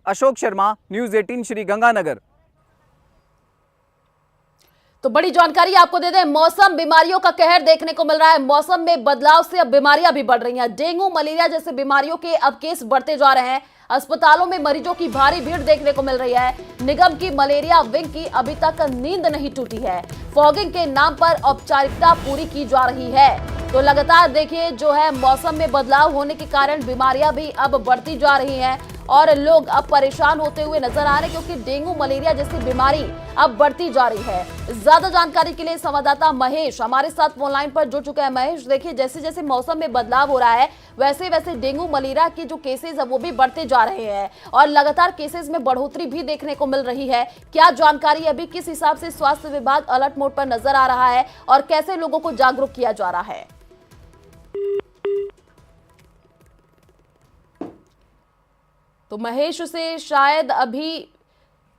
Ashok Sharma, news 18 Shri Ganganagar. तो बड़ी जानकारी आपको दे दें, मौसम बीमारियों का कहर देखने को मिल रहा है। मौसम में बदलाव से अब बीमारियां भी बढ़ रही हैं। डेंगू, मलेरिया जैसे बीमारियों के अब केस बढ़ते जा रहे हैं। अस्पतालों में मरीजों की भारी भीड़ देखने को मिल रही है। निगम की मलेरिया विंग की अभी तक नींद नहीं टूटी है। फॉगिंग के नाम पर औपचारिकता पूरी की जा रही है। तो लगातार देखिए जो है मौसम में बदलाव होने के कारण बीमारियां भी अब बढ़ती जा रही हैं और लोग अब परेशान होते हुए नजर आ रहे हैं, क्योंकि डेंगू, मलेरिया जैसी बीमारी अब बढ़ती जा रही है। ज्यादा जानकारी के लिए संवाददाता महेश हमारे साथ फोन लाइन पर जुड़ चुके हैं। महेश, देखिए जैसे जैसे मौसम में बदलाव हो रहा है वैसे वैसे डेंगू, मलेरिया के जो केसेस है वो भी बढ़ते जा रहे हैं और लगातार केसेस में बढ़ोतरी भी देखने को मिल रही है। क्या जानकारी अभी किस हिसाब से स्वास्थ्य विभाग अलर्ट मोड पर नजर आ रहा है और कैसे लोगों को जागरूक किया जा रहा है? तो महेश से शायद अभी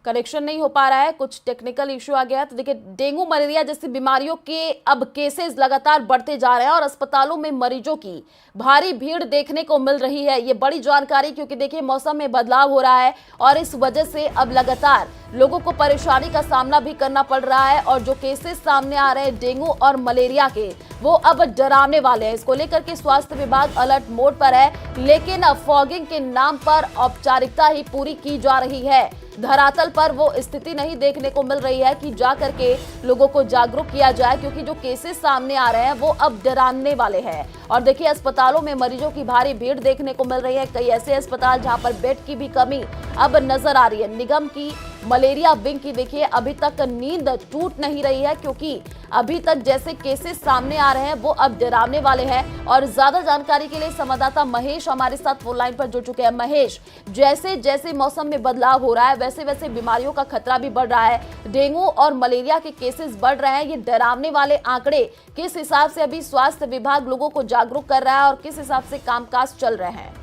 कनेक्शन नहीं हो पा रहा है, कुछ टेक्निकल इश्यू आ गया। तो देखिए डेंगू, मलेरिया जैसी बीमारियों के अब केसेस लगातार बढ़ते जा रहे हैं और अस्पतालों में मरीजों की भारी भीड़ देखने को मिल रही है। ये बड़ी जानकारी, क्योंकि देखिए मौसम में बदलाव हो रहा है और इस वजह से अब लगातार लोगों को परेशानी का सामना भी करना पड़ रहा है और जो केसेस सामने आ रहे हैं डेंगू और मलेरिया के, वो अब डरावने वाले हैं। इसको लेकर के स्वास्थ्य विभाग अलर्ट मोड पर है, लेकिन अब फॉगिंग के नाम पर औपचारिकता ही पूरी की जा रही है। धरातल पर वो स्थिति नहीं देखने को मिल रही है कि जा करके लोगों को जागरूक किया जाए, क्योंकि जो केसेस सामने आ रहे हैं वो अब डराने वाले हैं। और देखिए अस्पतालों में मरीजों की भारी भीड़ देखने को मिल रही है। कई ऐसे अस्पताल जहां पर बेड की भी कमी अब नजर आ रही है। निगम की मलेरिया विंग की देखिए अभी तक नींद टूट नहीं रही है, क्योंकि अभी तक जैसे केसेस सामने आ रहे हैं वो अब डरावने वाले हैं। और ज्यादा जानकारी के लिए संवाददाता महेश हमारे साथ फोन लाइन पर जुड़ चुके हैं। महेश, जैसे जैसे मौसम में बदलाव हो रहा है वैसे वैसे बीमारियों का खतरा भी बढ़ रहा है। डेंगू और मलेरिया के केसेस बढ़ रहे हैं। ये डरावने वाले आंकड़े किस हिसाब से अभी स्वास्थ्य विभाग लोगों को जागरूक कर रहा है और किस हिसाब से कामकाज चल रहे हैं?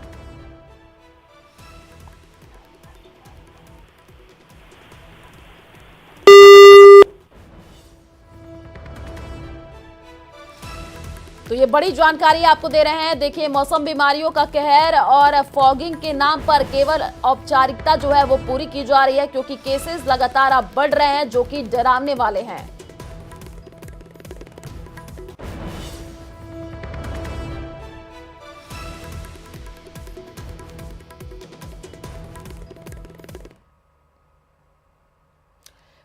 तो ये बड़ी जानकारी आपको दे रहे हैं। देखिए मौसम बीमारियों का कहर और फॉगिंग के नाम पर केवल औपचारिकता जो है वो पूरी की जा रही है, क्योंकि केसेस लगातार अब बढ़ रहे हैं जो कि डरावने वाले हैं।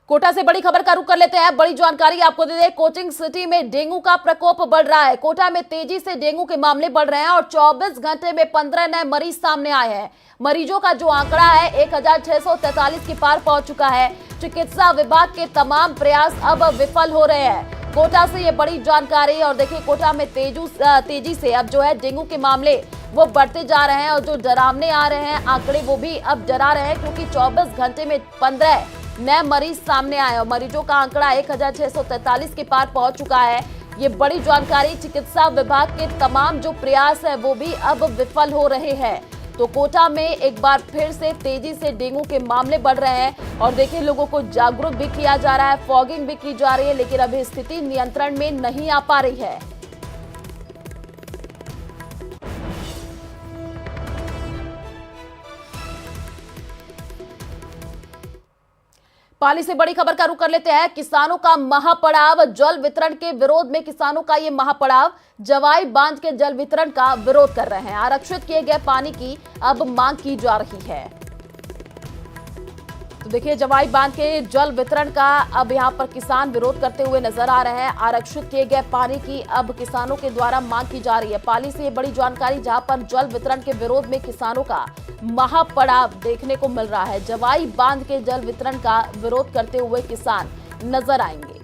कोटा से बड़ी खबर का रुख कर लेते हैं। बड़ी जानकारी आपको दे दें, कोचिंग सिटी में डेंगू का प्रकोप बढ़ रहा है। कोटा में तेजी से डेंगू के मामले बढ़ रहे हैं और 24 घंटे में 15 नए मरीज सामने आए हैं। मरीजों का जो आंकड़ा है 1643 के पार पहुंच चुका है। चिकित्सा विभाग के तमाम प्रयास अब विफल हो रहे हैं। कोटा से ये बड़ी जानकारी। और देखिए कोटा में तेजी से अब जो है डेंगू के मामले वो बढ़ते जा रहे हैं और जो डरावने आ रहे हैं आंकड़े वो भी अब डरा रहे हैं, क्योंकि 24 घंटे में 15 नए मरीज सामने आए और मरीजों का आंकड़ा 1643 के पार पहुंच चुका है। ये बड़ी जानकारी। चिकित्सा विभाग के तमाम जो प्रयास है वो भी अब विफल हो रहे हैं। तो कोटा में एक बार फिर से तेजी से डेंगू के मामले बढ़ रहे हैं और देखिए लोगों को जागरूक भी किया जा रहा है, फॉगिंग भी की जा रही है, लेकिन अभी स्थिति नियंत्रण में नहीं आ पा रही है। पाली से बड़ी खबर का रुख कर लेते हैं। किसानों का महापड़ाव, जल वितरण के विरोध में किसानों का ये महापड़ाव जवाई बांध के जल वितरण का विरोध कर रहे हैं। आरक्षित किए गए पानी की अब मांग की जा रही है। तो देखिए जवाई बांध के जल वितरण का अब यहां पर किसान विरोध करते हुए नजर आ रहे हैं। आरक्षित किए गए पानी की अब किसानों के द्वारा मांग की जा रही है। पाली से ये बड़ी जानकारी, जहां पर जल वितरण के विरोध में किसानों का महापड़ाव देखने को मिल रहा है। जवाई बांध के जल वितरण का विरोध करते हुए किसान नजर आएंगे।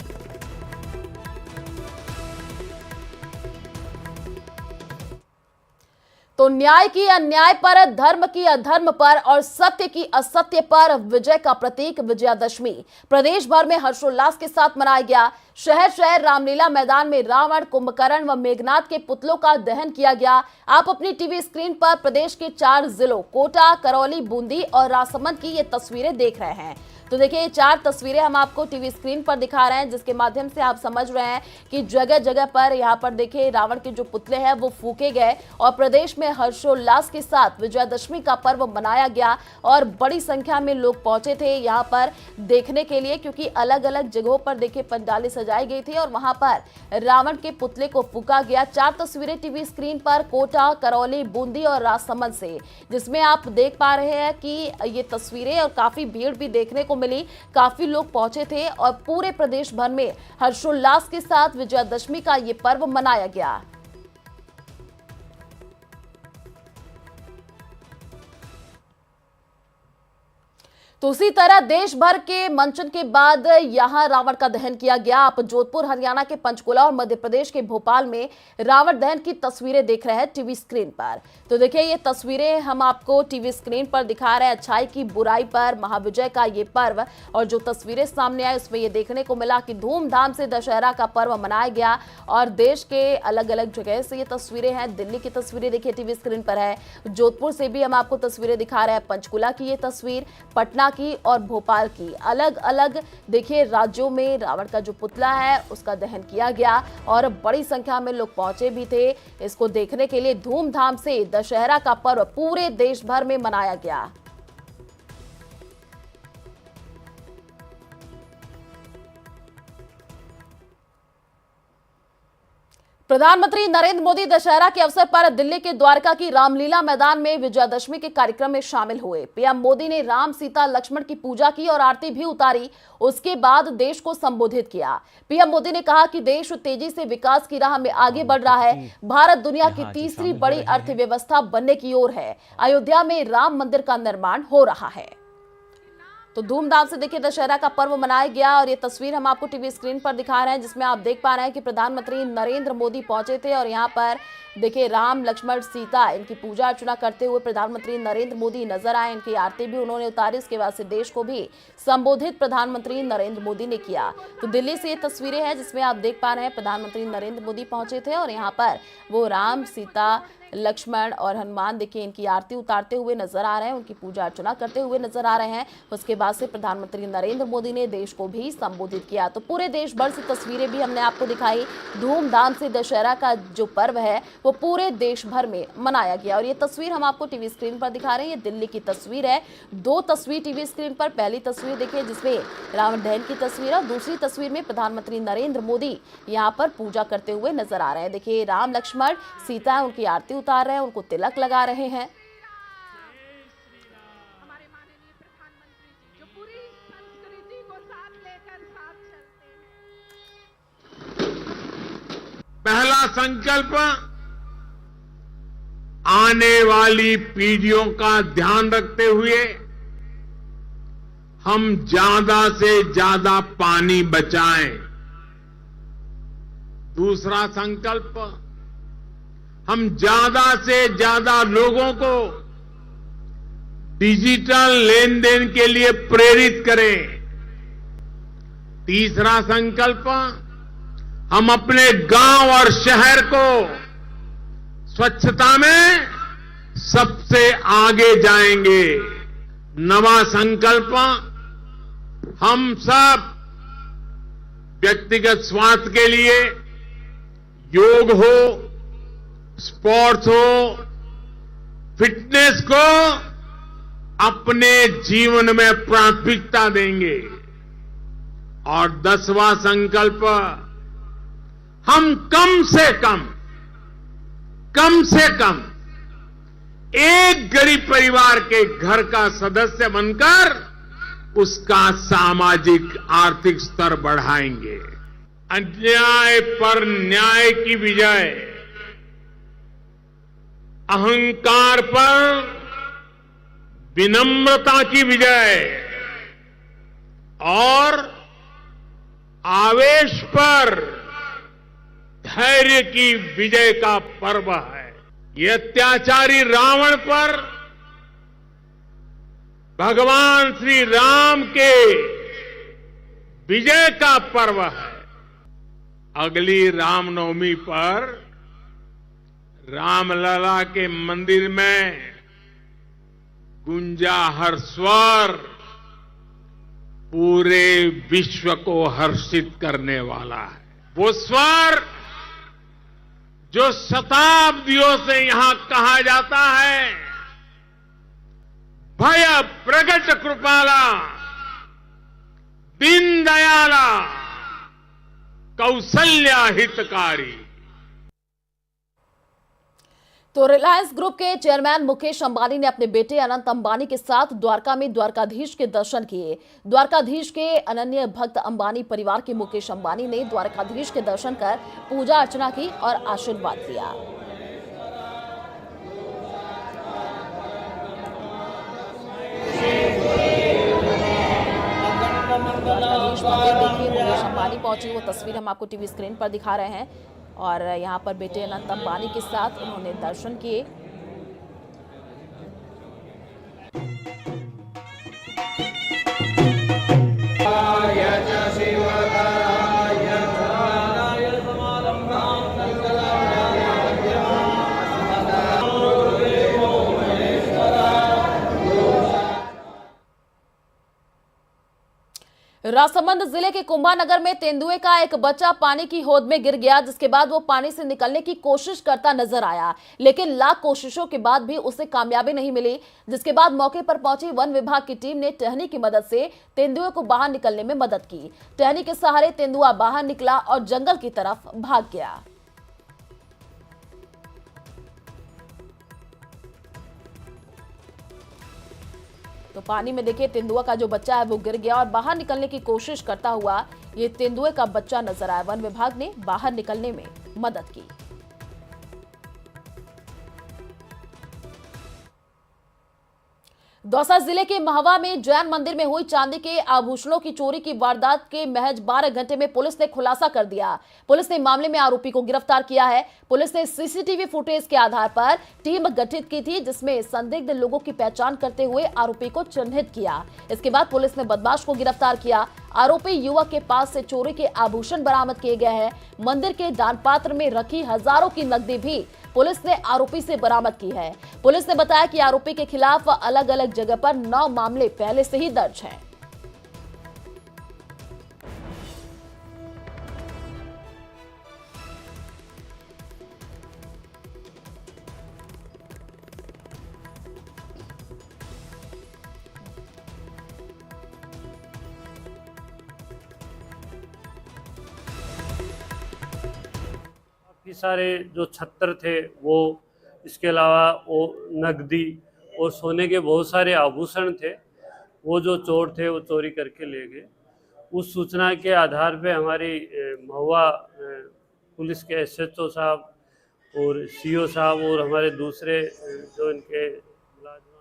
तो न्याय की अन्याय पर, धर्म की अधर्म पर और सत्य की असत्य पर विजय का प्रतीक विजयादशमी प्रदेश भर में हर्षोल्लास के साथ मनाया गया। शहर शहर रामलीला मैदान में रावण, कुंभकर्ण व मेघनाथ के पुतलों का दहन किया गया। आप अपनी टीवी स्क्रीन पर प्रदेश के 4 जिलों कोटा, करौली, बूंदी और राजसमंद की ये तस्वीरें देख रहे हैं। तो देखिए ये 4 तस्वीरें हम आपको टीवी स्क्रीन पर दिखा रहे हैं, जिसके माध्यम से आप समझ रहे हैं कि जगह जगह पर यहाँ पर देखिए रावण के जो पुतले हैं वो फूके गए और प्रदेश में हर्षोल्लास के साथ विजयादशमी का पर्व मनाया गया और बड़ी संख्या में लोग पहुंचे थे यहाँ पर देखने के लिए, क्योंकि अलग अलग जगहों पर देखिए पंडालें सजाई गई थी और वहां पर रावण के पुतले को फूका गया। 4 तस्वीरें टीवी स्क्रीन पर कोटा, करौली, बूंदी और राजसमंद से, जिसमें आप देख पा रहे हैं कि ये तस्वीरें और काफी भीड़ भी देखने को मिली, काफी लोग पहुंचे थे और पूरे प्रदेश भर में हर्षोल्लास के साथ विजयादशमी का ये पर्व मनाया गया। तो उसी तरह देश भर के मंचन के बाद यहां रावण का दहन किया गया। आप जोधपुर हरियाणा के पंचकुला और मध्य प्रदेश के भोपाल में रावण दहन की तस्वीरें देख रहे हैं टीवी स्क्रीन पर। तो देखिए ये तस्वीरें हम आपको टीवी स्क्रीन पर दिखा रहे हैं, अच्छाई की बुराई पर महाविजय का ये पर्व। और जो तस्वीरें सामने आई उसमें ये देखने को मिला कि धूमधाम से दशहरा का पर्व मनाया गया और देश के अलग अलग जगह से ये तस्वीरें हैं। दिल्ली की तस्वीरें देखिए टीवी स्क्रीन पर है, जोधपुर से भी हम आपको तस्वीरें दिखा रहे हैं, पंचकुला की ये तस्वीर, पटना की और भोपाल की, अलग अलग देखिए राज्यों में रावण का जो पुतला है उसका दहन किया गया और बड़ी संख्या में लोग पहुंचे भी थे इसको देखने के लिए। धूमधाम से दशहरा का पर्व पूरे देश भर में मनाया गया। प्रधानमंत्री नरेंद्र मोदी दशहरा के अवसर पर दिल्ली के द्वारका की रामलीला मैदान में विजयादशमी के कार्यक्रम में शामिल हुए। पीएम मोदी ने राम, सीता, लक्ष्मण की पूजा की और आरती भी उतारी। उसके बाद देश को संबोधित किया। पीएम मोदी ने कहा कि देश तेजी से विकास की राह में आगे बढ़ रहा है। भारत दुनिया की तीसरी बड़ी अर्थव्यवस्था बनने की ओर है। अयोध्या में राम मंदिर का निर्माण हो रहा है। तो धूमधाम से देखिए दशहरा का पर्व मनाया गया और ये तस्वीर हम आपको टीवी स्क्रीन पर दिखा रहे हैं, जिसमें आप देख पा रहे हैं कि प्रधानमंत्री नरेंद्र मोदी पहुंचे थे और यहाँ पर देखिए राम, लक्ष्मण, सीता इनकी पूजा अर्चना करते हुए प्रधानमंत्री नरेंद्र मोदी नजर आए। इनकी आरती भी उन्होंने उतारी। इसके बाद से देश को भी संबोधित प्रधानमंत्री नरेंद्र मोदी ने किया। तो दिल्ली से ये तस्वीरें हैं जिसमें आप देख पा रहे हैं प्रधानमंत्री नरेंद्र मोदी पहुंचे थे और यहाँ पर वो राम, सीता, लक्ष्मण और हनुमान देखिए इनकी आरती उतारते हुए नजर आ रहे हैं, उनकी पूजा अर्चना करते हुए नजर आ रहे हैं। उसके बाद से प्रधानमंत्री नरेंद्र मोदी ने देश को भी संबोधित किया। तो पूरे देश भर से तस्वीरें भी हमने आपको दिखाई। धूमधाम से दशहरा का जो पर्व है वो पूरे देश भर में मनाया गया और ये तस्वीर हम आपको टीवी स्क्रीन पर दिखा रहे हैं। ये दिल्ली की तस्वीर है। 2 तस्वीर टीवी स्क्रीन पर, पहली तस्वीर देखिए जिसमें रावण दहन की तस्वीर है और दूसरी तस्वीर में प्रधानमंत्री नरेंद्र मोदी यहाँ पर पूजा करते हुए नजर आ रहे हैं। देखिए राम, लक्ष्मण, सीता उनकी आरती उतार रहे हैं, उनको तिलक लगा रहे हैं। हमारे माननीय प्रधानमंत्री जी जो पूरी संस्कृति को साथ लेकर साथ चलते हैं। पहला संकल्प आने वाली पीढ़ियों का ध्यान रखते हुए हम ज्यादा से ज्यादा पानी बचाएं। दूसरा संकल्प, हम ज्यादा से ज्यादा लोगों को डिजिटल लेन देन के लिए प्रेरित करें। तीसरा संकल्प, हम अपने गांव और शहर को स्वच्छता में सबसे आगे जाएंगे। नवा संकल्प, हम सब व्यक्तिगत स्वास्थ्य के लिए योग हो, स्पोर्ट्स हो, फिटनेस को अपने जीवन में प्राथमिकता देंगे। और 10वां संकल्प, हम कम से कम एक गरीब परिवार के घर का सदस्य बनकर उसका सामाजिक आर्थिक स्तर बढ़ाएंगे। अन्याय पर न्याय की विजय, अहंकार पर विनम्रता की विजय और आवेश पर धैर्य की विजय का पर्व है। ये अत्याचारी रावण पर भगवान श्री राम के विजय का पर्व है। अगली रामनवमी पर रामलला के मंदिर में गुंजा हर स्वर, पूरे विश्व को हर्षित करने वाला है। वो स्वर जो शताब्दियों से यहां कहा जाता है, भय प्रगट कृपाला, दीन दयाला, कौशल्या हितकारी। तो रिलायंस ग्रुप के चेयरमैन मुकेश अंबानी ने अपने बेटे अनंत अंबानी के साथ द्वारका में द्वारकाधीश के दर्शन किए। द्वारकाधीश के अनन्य भक्त अंबानी परिवार के मुकेश अंबानी ने द्वारकाधीश के दर्शन कर पूजा अर्चना की और आशीर्वाद दिया। द्वारकाधीश मंदिर देखिए, मुकेश अंबानी पहुंचे, वो तस्वीर हम आपको टीवी स्क्रीन पर दिखा रहे हैं और यहां पर बेटे अनंत अंबानी के साथ उन्होंने दर्शन किए। राजसमंद जिले के कुंभानगर में तेंदुए का एक बच्चा पानी की होद में गिर गया, जिसके बाद वो पानी से निकलने की कोशिश करता नजर आया, लेकिन लाख कोशिशों के बाद भी उसे कामयाबी नहीं मिली। जिसके बाद मौके पर पहुंची वन विभाग की टीम ने टहनी की मदद से तेंदुए को बाहर निकलने में मदद की। टहनी के सहारे तेंदुआ बाहर निकला और जंगल की तरफ भाग गया। तो पानी में देखिए तेंदुआ का जो बच्चा है वो गिर गया और बाहर निकलने की कोशिश करता हुआ ये तेंदुए का बच्चा नजर आया। वन विभाग ने बाहर निकलने में मदद की। दौसा जिले के महवा में जैन मंदिर में हुई चांदी के आभूषणों की चोरी की वारदात के महज 12 घंटे में पुलिस ने खुलासा कर दिया। पुलिस ने मामले में आरोपी को गिरफ्तार किया है। पुलिस ने सीसीटीवी फुटेज के आधार पर टीम गठित की थी, जिसमें संदिग्ध लोगों की पहचान करते हुए आरोपी को चिन्हित किया। इसके बाद पुलिस ने बदमाश को गिरफ्तार किया। आरोपी युवक के पास से चोरी के आभूषण बरामद किए गए हैं। मंदिर के दान पात्र में रखी हजारों की नकदी भी पुलिस ने आरोपी से बरामद की है। पुलिस ने बताया कि आरोपी के खिलाफ अलग अलग जगह पर 9 मामले पहले से ही दर्ज हैं। काफ़ी सारे जो छत्र थे वो, इसके अलावा वो नकदी और सोने के बहुत सारे आभूषण थे, वो जो चोर थे वो चोरी करके ले गए। उस सूचना के आधार पे हमारी महुआ पुलिस के SHO साहब और CO साहब और हमारे दूसरे जो इनके मुलाजिम।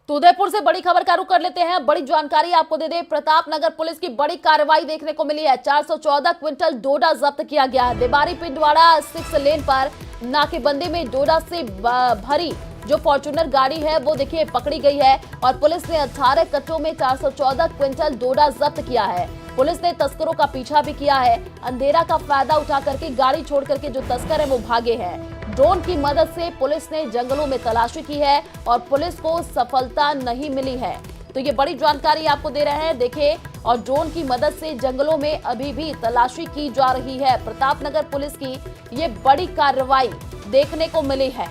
तो उदयपुर से बड़ी खबर का रुख कर लेते हैं। बड़ी जानकारी आपको दे दें, प्रतापनगर पुलिस की बड़ी कार्रवाई देखने को मिली है। 414 क्विंटल डोडा जब्त किया गया है। देबारी पिंडवाड़ा 6 लेन पर नाकेबंदी में डोडा से भरी जो फॉर्च्यूनर गाड़ी है वो देखिए पकड़ी गई है और पुलिस ने 18 कट्टों में 414 क्विंटल डोडा जब्त किया है। पुलिस ने तस्करों का पीछा भी किया है। अंधेरा का फायदा उठा करके गाड़ी छोड़ करके जो तस्कर है वो भागे हैं। ड्रोन की मदद से पुलिस ने जंगलों में तलाशी की है और पुलिस को सफलता नहीं मिली है। तो ये बड़ी जानकारी आपको दे रहे हैं, देखिए। और ड्रोन की मदद से जंगलों में अभी भी तलाशी की जा रही है। प्रतापनगर पुलिस की ये बड़ी कार्रवाई देखने को मिली है।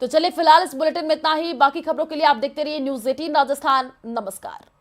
तो चलिए फिलहाल इस बुलेटिन में इतना ही। बाकी खबरों के लिए आप देखते रहिए News 18 राजस्थान। नमस्कार।